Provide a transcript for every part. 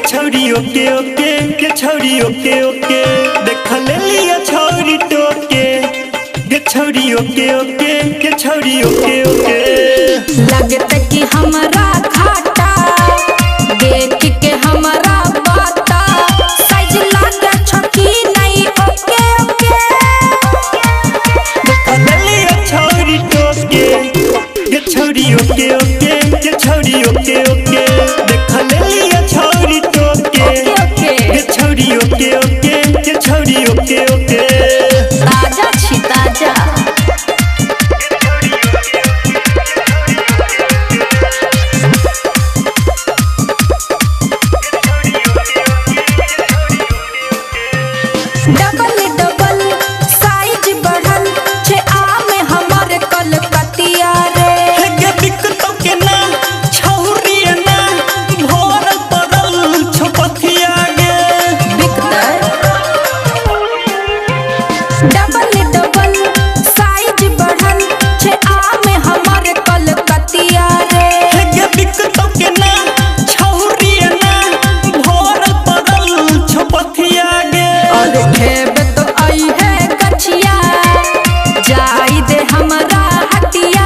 छौरी ओके ओके के छौरी ओके ओके देख ले लिया छौरी टोके के छौरी ओके ओके के छौरी ओके ओके लगता कि हमरा घाटा देख के हमरा बाता साइज लागे छकी नहीं ओके ओके देख ले लिया छौरी टोके के छौरी ओके ओके के छौरी ओके ओके देख ले लिया छौरी ओके ओके के छौरी ओके ओके ताजा छी ताजा डबल डबल साइज बढ़ल छे आम हमर कलकतिया रे के दिक्कतों के ना छौरी ना भोर पड़ल छपथिया गे डबल डबल साइज बढ़ल छे आम हमर कलकतिया रे के दिक्कतों के ना छौरी ना भोर पड़ल छपथिया गे और खेब तो आई है कचिया जाई दे हमरा हटिया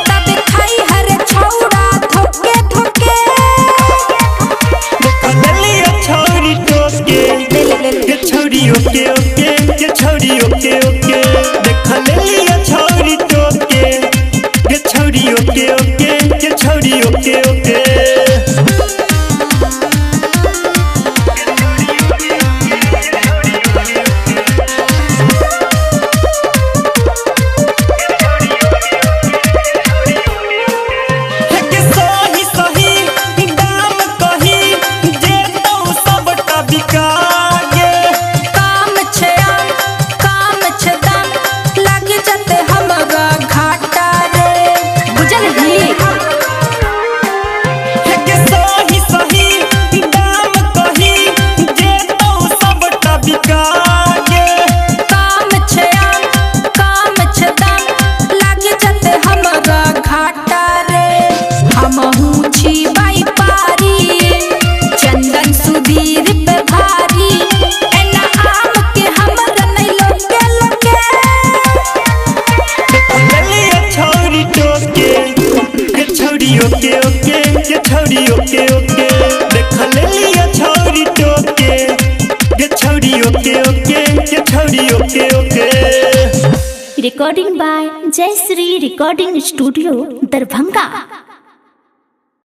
तब खाई हर छौड़ा थोके थोके लिया छौरी टोके के छौरी ओके ओके के छौरी ओके ओके देख ले लिया छौरी टोके के छौरी ओके ओके के छौरी ओके ओके ओके ओके के छौरी ओके ओके देख ले लिया छौरी टोके के छौरी ओके ओके के छौरी ओके ओके रिकॉर्डिंग बाय जय श्री रिकॉर्डिंग स्टूडियो दरभंगा।